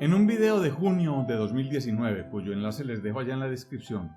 En un video de junio de 2019, cuyo enlace les dejo allá en la descripción,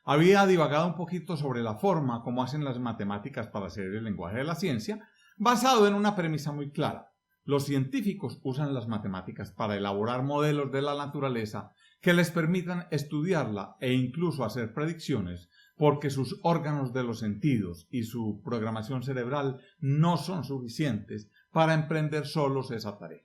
había divagado un poquito sobre la forma como hacen las matemáticas para hacer el lenguaje de la ciencia, basado en una premisa muy clara. Los científicos usan las matemáticas para elaborar modelos de la naturaleza que les permitan estudiarla e incluso hacer predicciones, porque sus órganos de los sentidos y su programación cerebral no son suficientes para emprender solos esa tarea.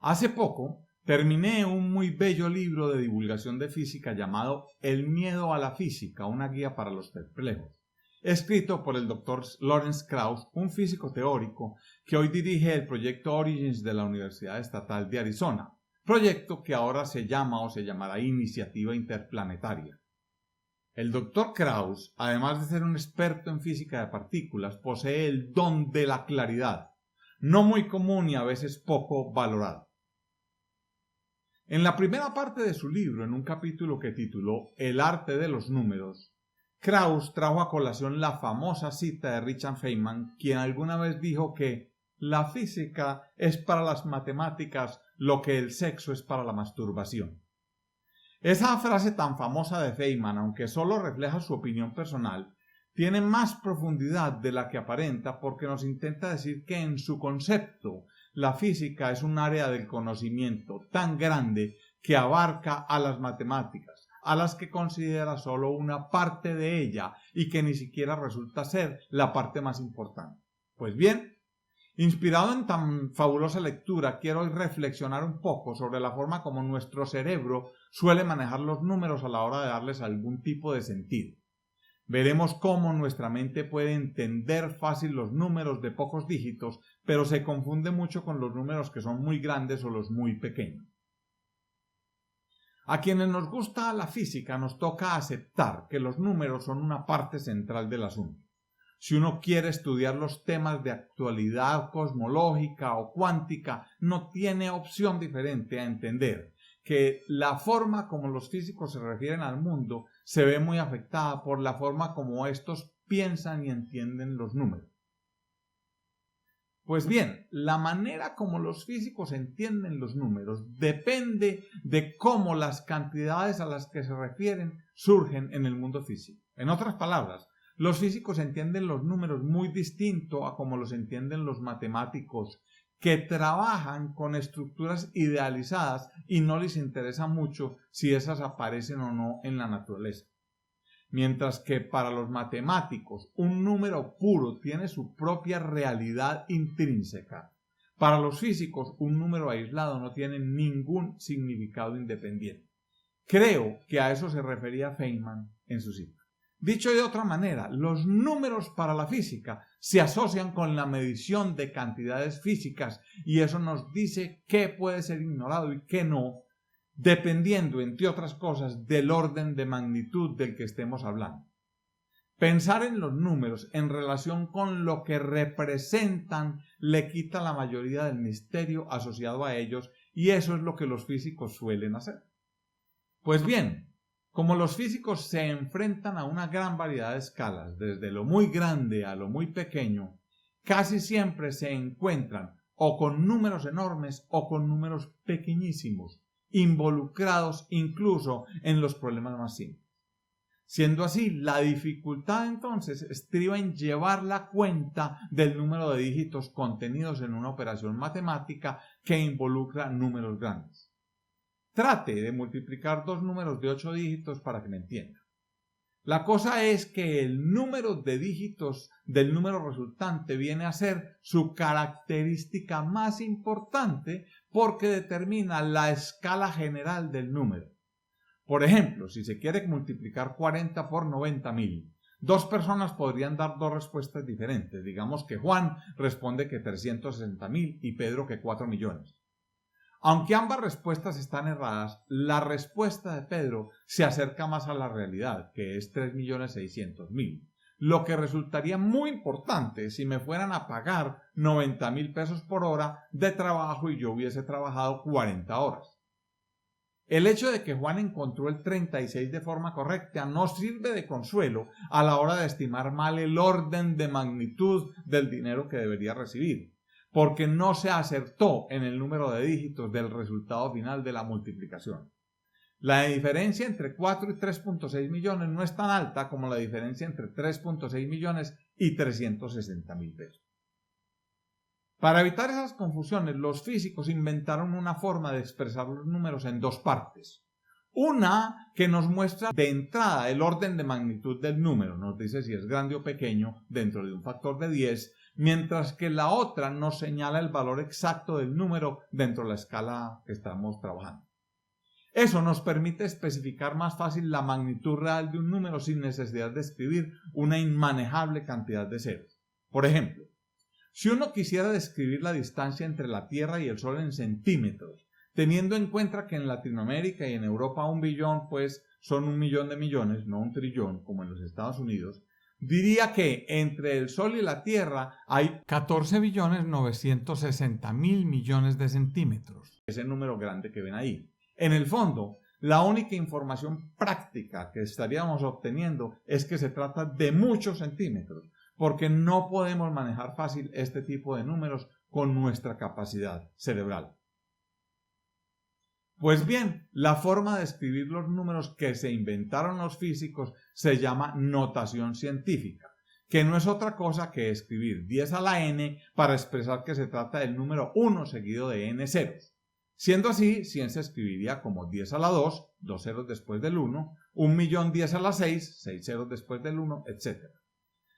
Hace poco terminé un muy bello libro de divulgación de física llamado El miedo a la física, una guía para los perplejos, escrito por el Dr. Lawrence Krauss, un físico teórico que hoy dirige el proyecto Origins de la Universidad Estatal de Arizona, proyecto que ahora se llama o se llamará Iniciativa Interplanetaria. El Dr. Krauss, además de ser un experto en física de partículas, posee el don de la claridad, no muy común y a veces poco valorado. En la primera parte de su libro, en un capítulo que tituló El arte de los números, Krauss trajo a colación la famosa cita de Richard Feynman, quien alguna vez dijo que la física es para las matemáticas lo que el sexo es para la masturbación. Esa frase tan famosa de Feynman, aunque solo refleja su opinión personal, tiene más profundidad de la que aparenta porque nos intenta decir que en su concepto la física es un área del conocimiento tan grande que abarca a las matemáticas, a las que considera solo una parte de ella y que ni siquiera resulta ser la parte más importante. Pues bien, inspirado en tan fabulosa lectura, quiero hoy reflexionar un poco sobre la forma como nuestro cerebro suele manejar los números a la hora de darles algún tipo de sentido. Veremos cómo nuestra mente puede entender fácil los números de pocos dígitos, pero se confunde mucho con los números que son muy grandes o los muy pequeños. A quienes nos gusta la física nos toca aceptar que los números son una parte central del asunto. Si uno quiere estudiar los temas de actualidad cosmológica o cuántica, no tiene opción diferente a entender que la forma como los físicos se refieren al mundo se ve muy afectada por la forma como estos piensan y entienden los números. Pues bien, la manera como los físicos entienden los números depende de cómo las cantidades a las que se refieren surgen en el mundo físico. En otras palabras, los físicos entienden los números muy distinto a como los entienden los matemáticos, que trabajan con estructuras idealizadas y no les interesa mucho si esas aparecen o no en la naturaleza. Mientras que para los matemáticos un número puro tiene su propia realidad intrínseca, para los físicos un número aislado no tiene ningún significado independiente. Creo que a eso se refería Feynman en su cita. Dicho de otra manera, los números para la física se asocian con la medición de cantidades físicas y eso nos dice qué puede ser ignorado y qué no, dependiendo, entre otras cosas, del orden de magnitud del que estemos hablando. Pensar en los números en relación con lo que representan le quita la mayoría del misterio asociado a ellos y eso es lo que los físicos suelen hacer. Pues bien, como los físicos se enfrentan a una gran variedad de escalas, desde lo muy grande a lo muy pequeño, casi siempre se encuentran o con números enormes o con números pequeñísimos, involucrados incluso en los problemas más simples. Siendo así, la dificultad entonces estriba en llevar la cuenta del número de dígitos contenidos en una operación matemática que involucra números grandes. Trate de multiplicar dos números de 8 dígitos para que me entienda. La cosa es que el número de dígitos del número resultante viene a ser su característica más importante porque determina la escala general del número. Por ejemplo, si se quiere multiplicar 40 por 90.000, dos personas podrían dar dos respuestas diferentes. Digamos que Juan responde que 360.000 y Pedro que 4 millones. Aunque ambas respuestas están erradas, la respuesta de Pedro se acerca más a la realidad, que es 3.600.000, lo que resultaría muy importante si me fueran a pagar 90.000 pesos por hora de trabajo y yo hubiese trabajado 40 horas. El hecho de que Juan encontró el 36 de forma correcta no sirve de consuelo a la hora de estimar mal el orden de magnitud del dinero que debería recibir. porque no se acertó en el número de dígitos del resultado final de la multiplicación. La diferencia entre 4 y 3.6 millones no es tan alta como la diferencia entre 3.6 millones y 360.000 pesos. Para evitar esas confusiones, los físicos inventaron una forma de expresar los números en dos partes. Una que nos muestra de entrada el orden de magnitud del número, nos dice si es grande o pequeño dentro de un factor de 10, mientras que la otra nos señala el valor exacto del número dentro de la escala que estamos trabajando. Eso nos permite especificar más fácil la magnitud real de un número sin necesidad de escribir una inmanejable cantidad de ceros. Por ejemplo, si uno quisiera describir la distancia entre la Tierra y el Sol en centímetros, teniendo en cuenta que en Latinoamérica y en Europa 1 billón pues son 1 millón de millones, no 1 trillón como en los Estados Unidos, diría que entre el Sol y la Tierra hay 14.960.000 millones de centímetros. Ese número grande que ven ahí. En el fondo, la única información práctica que estaríamos obteniendo es que se trata de muchos centímetros, porque no podemos manejar fácil este tipo de números con nuestra capacidad cerebral. Pues bien, la forma de escribir los números que se inventaron los físicos se llama notación científica, que no es otra cosa que escribir 10 a la n para expresar que se trata del número 1 seguido de n ceros. Siendo así, 100 se escribiría como 10 a la 2, 2 ceros después del 1, 1.000.000 10 a la 6, 6 ceros después del 1, etc.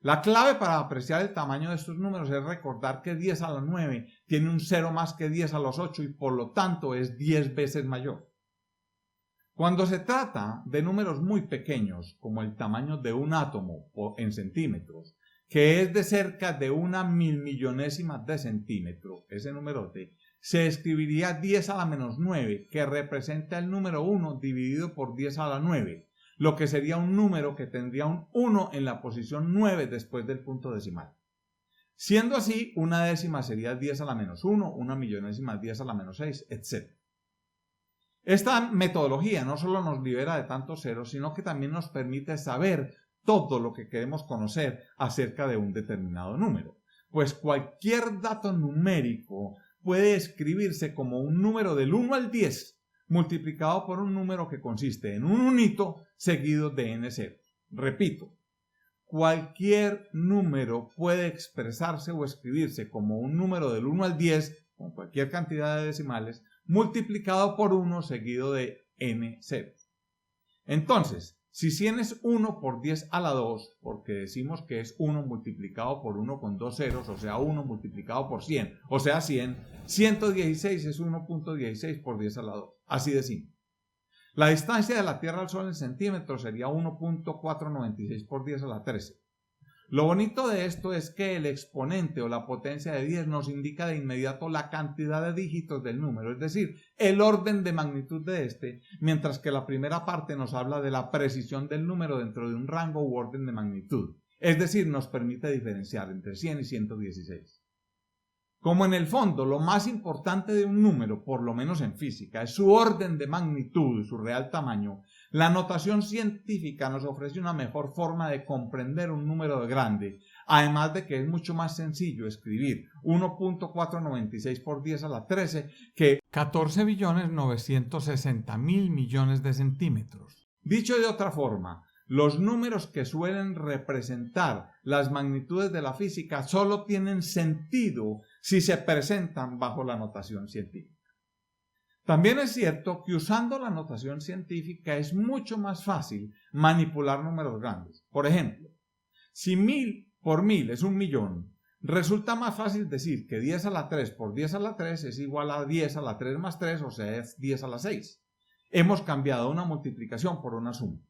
La clave para apreciar el tamaño de estos números es recordar que 10 a la 9 tiene un 0 más que 10 a los 8 y por lo tanto es 10 veces mayor. Cuando se trata de números muy pequeños, como el tamaño de un átomo en centímetros, que es de cerca de 1.000.000.000 de centímetro, ese numerote, se escribiría 10 a la menos 9, que representa el número 1 dividido por 10 a la 9, lo que sería un número que tendría un 1 en la posición 9 después del punto decimal. Siendo así, una décima sería 10 a la menos 1, una millonésima 10 a la menos 6, etc. Esta metodología no solo nos libera de tantos ceros, sino que también nos permite saber todo lo que queremos conocer acerca de un determinado número, pues cualquier dato numérico puede escribirse como un número del 1 al 10 multiplicado por un número que consiste en un unito seguido de n ceros. Repito, cualquier número puede expresarse o escribirse como un número del 1 al 10 con cualquier cantidad de decimales multiplicado por 1 seguido de n ceros. Entonces, si 100 es 1 por 10 a la 2, porque decimos que es 1 multiplicado por 1 con 2 ceros, o sea 1 multiplicado por 100, o sea 100, 116 es 1.16 por 10 a la 2, así de simple. La distancia de la Tierra al Sol en centímetros sería 1.496 por 10 a la 13. Lo bonito de esto es que el exponente o la potencia de 10 nos indica de inmediato la cantidad de dígitos del número, es decir, el orden de magnitud de este, mientras que la primera parte nos habla de la precisión del número dentro de un rango u orden de magnitud, es decir, nos permite diferenciar entre 100 y 116. Como en el fondo lo más importante de un número, por lo menos en física, es su orden de magnitud, su real tamaño, la notación científica nos ofrece una mejor forma de comprender un número grande, además de que es mucho más sencillo escribir 1.496 por 10 a la 13 que 14.960.000 millones de centímetros. Dicho de otra forma, los números que suelen representar las magnitudes de la física solo tienen sentido si se presentan bajo la notación científica. También es cierto que usando la notación científica es mucho más fácil manipular números grandes. Por ejemplo, si 1000 por 1000 es 1 millón, resulta más fácil decir que 10 a la 3 por 10 a la 3 es igual a 10 a la 3 más 3, o sea, es 10 a la 6. Hemos cambiado una multiplicación por una suma.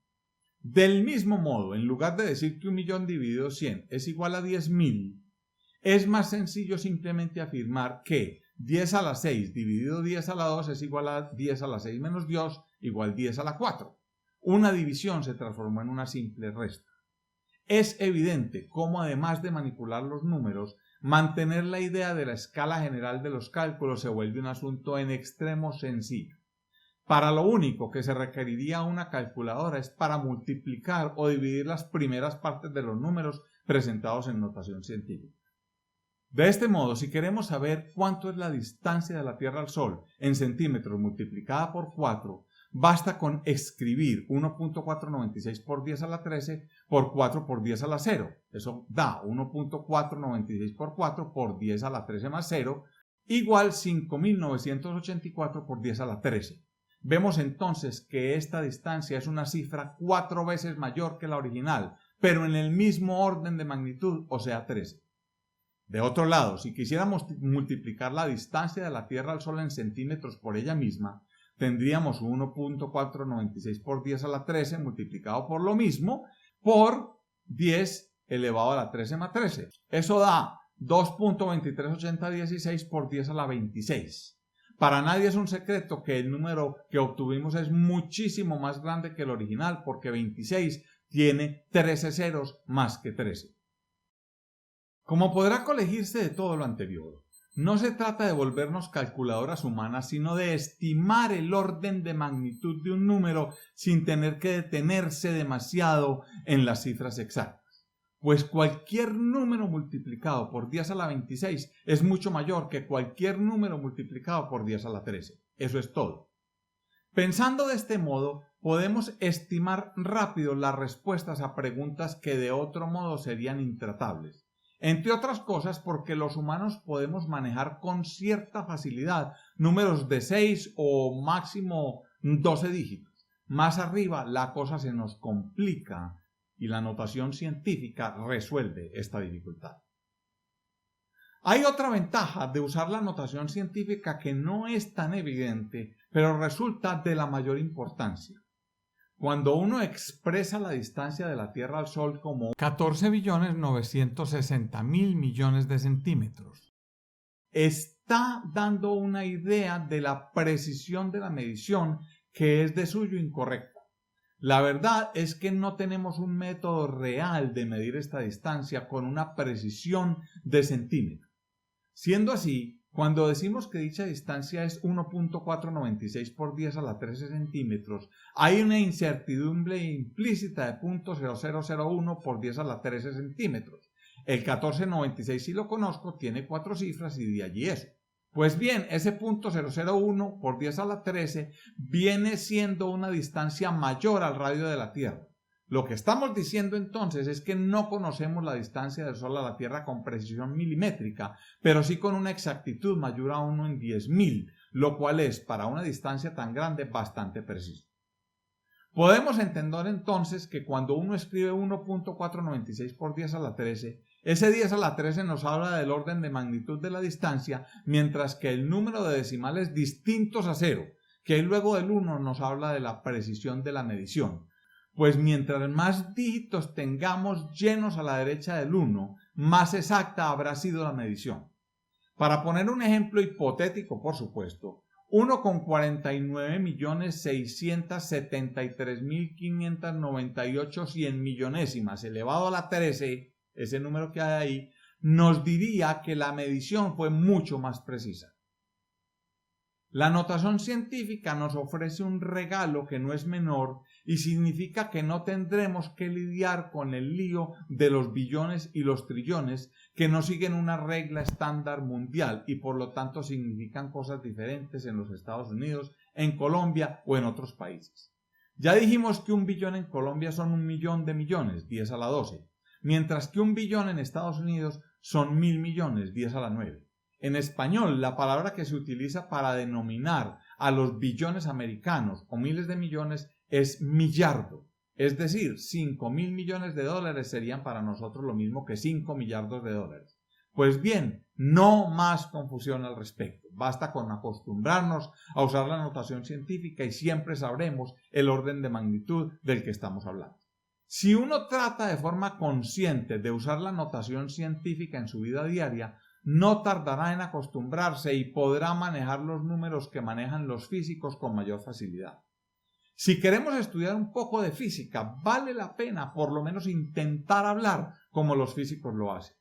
Del mismo modo, en lugar de decir que 1 millón dividido 100 es igual a 10.000, es más sencillo simplemente afirmar que 10 a la 6 dividido 10 a la 2 es igual a 10 a la 6 menos 2 igual 10 a la 4. Una división se transformó en una simple resta. Es evidente cómo además de manipular los números, mantener la idea de la escala general de los cálculos se vuelve un asunto en extremo sencillo. Para lo único que se requeriría una calculadora es para multiplicar o dividir las primeras partes de los números presentados en notación científica. De este modo, si queremos saber cuánto es la distancia de la Tierra al Sol en centímetros multiplicada por 4, basta con escribir 1.496 por 10 a la 13 por 4 por 10 a la 0. Eso da 1.496 por 4 por 10 a la 13 más 0, igual 5.984 por 10 a la 13. Vemos entonces que esta distancia es una cifra 4 veces mayor que la original, pero en el mismo orden de magnitud, o sea 13. De otro lado, si quisiéramos multiplicar la distancia de la Tierra al Sol en centímetros por ella misma, tendríamos 1.496 por 10 a la 13 multiplicado por lo mismo por 10 elevado a la 13 más 13. Eso da 2.238016 por 10 a la 26. Para nadie es un secreto que el número que obtuvimos es muchísimo más grande que el original, porque 26 tiene 13 ceros más que 13. Como podrá colegirse de todo lo anterior, no se trata de volvernos calculadoras humanas, sino de estimar el orden de magnitud de un número sin tener que detenerse demasiado en las cifras exactas. Pues cualquier número multiplicado por 10 a la 26 es mucho mayor que cualquier número multiplicado por 10 a la 13. Eso es todo. Pensando de este modo, podemos estimar rápido las respuestas a preguntas que de otro modo serían intratables. Entre otras cosas porque los humanos podemos manejar con cierta facilidad números de 6 o máximo 12 dígitos. Más arriba la cosa se nos complica y la notación científica resuelve esta dificultad. Hay otra ventaja de usar la notación científica que no es tan evidente, pero resulta de la mayor importancia. Cuando uno expresa la distancia de la Tierra al Sol como 14.960.000 millones de centímetros, está dando una idea de la precisión de la medición que es de suyo incorrecta. La verdad es que no tenemos un método real de medir esta distancia con una precisión de centímetro. Siendo así, cuando decimos que dicha distancia es 1.496 por 10 a la 13 centímetros, hay una incertidumbre implícita de 0.0001 por 10 a la 13 centímetros. El 1496, si lo conozco, tiene 4 cifras y de allí eso. Pues bien, ese 0.001 por 10 a la 13 viene siendo una distancia mayor al radio de la Tierra. Lo que estamos diciendo entonces es que no conocemos la distancia del Sol a la Tierra con precisión milimétrica, pero sí con una exactitud mayor a 1 en 10.000, lo cual es, para una distancia tan grande, bastante preciso. Podemos entender entonces que cuando uno escribe 1.496 por 10 a la 13, ese 10 a la 13 nos habla del orden de magnitud de la distancia, mientras que el número de decimales distintos a 0, que hay luego del 1, nos habla de la precisión de la medición. Pues mientras más dígitos tengamos llenos a la derecha del 1, más exacta habrá sido la medición. Para poner un ejemplo hipotético, por supuesto, 1 con 49.673.598 cien millonésimas elevado a la 13, ese número que hay ahí, nos diría que la medición fue mucho más precisa. La notación científica nos ofrece un regalo que no es menor y significa que no tendremos que lidiar con el lío de los billones y los trillones que no siguen una regla estándar mundial y por lo tanto significan cosas diferentes en los Estados Unidos, en Colombia o en otros países. Ya dijimos que 1 billón en Colombia son 1 millón de millones, 10 a la 12, mientras que 1 billón en Estados Unidos son 1.000 millones, 10 a la 9. En español, la palabra que se utiliza para denominar a los billones americanos o miles de millones es millardo. Es decir, 5.000 millones de dólares serían para nosotros lo mismo que 5 millardos de dólares. Pues bien, no más confusión al respecto. Basta con acostumbrarnos a usar la notación científica y siempre sabremos el orden de magnitud del que estamos hablando. Si uno trata de forma consciente de usar la notación científica en su vida diaria, no tardará en acostumbrarse y podrá manejar los números que manejan los físicos con mayor facilidad. Si queremos estudiar un poco de física, vale la pena por lo menos intentar hablar como los físicos lo hacen.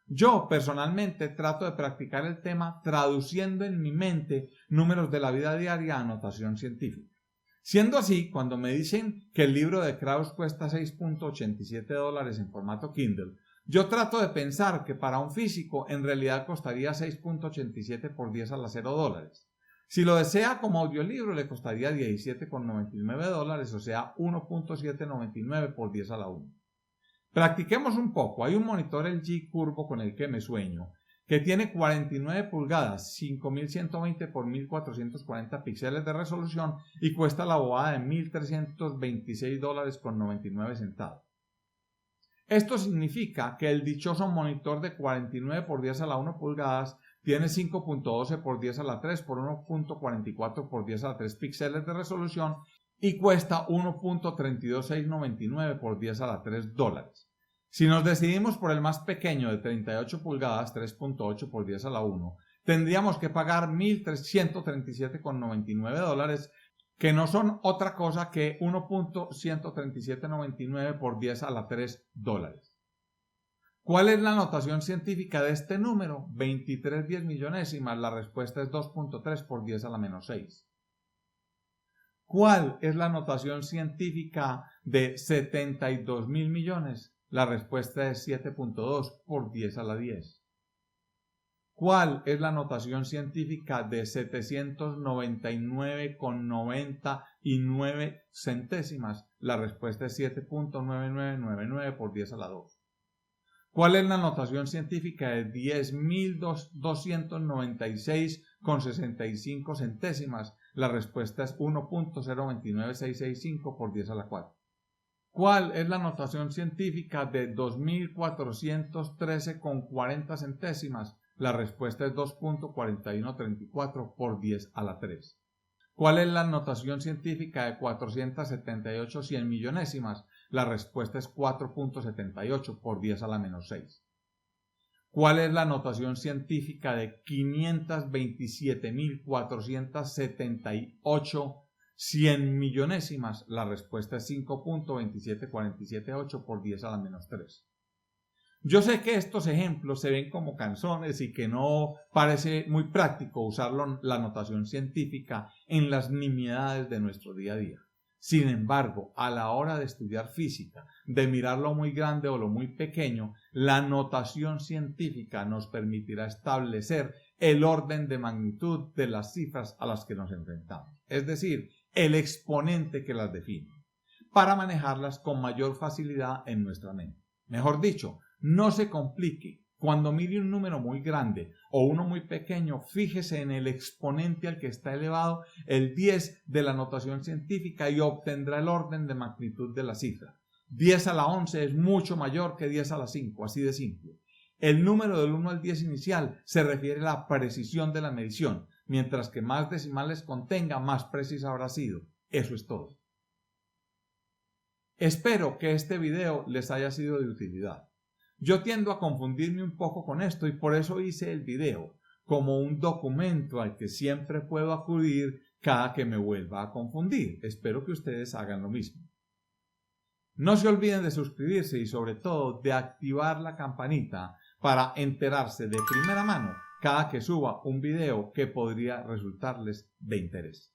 Yo personalmente trato de practicar el tema traduciendo en mi mente números de la vida diaria a notación científica. Siendo así, cuando me dicen que el libro de Krauss cuesta $6.87 en formato Kindle, Yo trato de pensar que para un físico en realidad costaría 6.87 por 10 a la 0 dólares. Si lo desea como audiolibro le costaría 17,99 dólares, o sea 1.799 por 10 a la 1. Practiquemos un poco. Hay un monitor LG Curvo con el que me sueño, que tiene 49 pulgadas, 5120 por 1440 píxeles de resolución y cuesta la bobada de $1.326.99. Esto significa que el dichoso monitor de 49 por 10 a la 1 pulgadas tiene 5.12 por 10 a la 3 por 1.44 por 10 a la 3 píxeles de resolución y cuesta 1.32699 por 10 a la 3 dólares. Si nos decidimos por el más pequeño de 38 pulgadas, 3.8 por 10 a la 1, tendríamos que pagar $1.337.99 dólares, que no son otra cosa que 1.13799 por 10 a la 3 dólares. ¿Cuál es la notación científica de este número? 23 10 millonésimas. La respuesta es 2.3 por 10 a la menos 6. ¿Cuál es la notación científica de 72.000 millones? La respuesta es 7.2 por 10 a la 10. ¿Cuál es la notación científica de 799,99 centésimas? La respuesta es 7.9999 por 10 a la 2. ¿Cuál es la notación científica de 10.296,65 centésimas? La respuesta es 1.029665 por 10 a la 4. ¿Cuál es la notación científica de 2.413,40 centésimas? La respuesta es 2.4134 por 10 a la 3. ¿Cuál es la notación científica de 478 100 millonésimas? La respuesta es 4.78 por 10 a la menos 6. ¿Cuál es la notación científica de 527.478 100 millonésimas? La respuesta es 5.27478 por 10 a la menos 3. Yo sé que estos ejemplos se ven como canzones y que no parece muy práctico usar la notación científica en las nimiedades de nuestro día a día. Sin embargo, a la hora de estudiar física, de mirar lo muy grande o lo muy pequeño, la notación científica nos permitirá establecer el orden de magnitud de las cifras a las que nos enfrentamos, es decir, el exponente que las define, para manejarlas con mayor facilidad en nuestra mente. Mejor dicho, no se complique. Cuando mire un número muy grande o uno muy pequeño, fíjese en el exponente al que está elevado el 10 de la notación científica y obtendrá el orden de magnitud de la cifra. 10 a la 11 es mucho mayor que 10 a la 5, así de simple. El número del 1 al 10 inicial se refiere a la precisión de la medición, mientras que más decimales contenga, más precisa habrá sido. Eso es todo. Espero que este video les haya sido de utilidad. Yo tiendo a confundirme un poco con esto y por eso hice el video como un documento al que siempre puedo acudir cada que me vuelva a confundir. Espero que ustedes hagan lo mismo. No se olviden de suscribirse y sobre todo de activar la campanita para enterarse de primera mano cada que suba un video que podría resultarles de interés.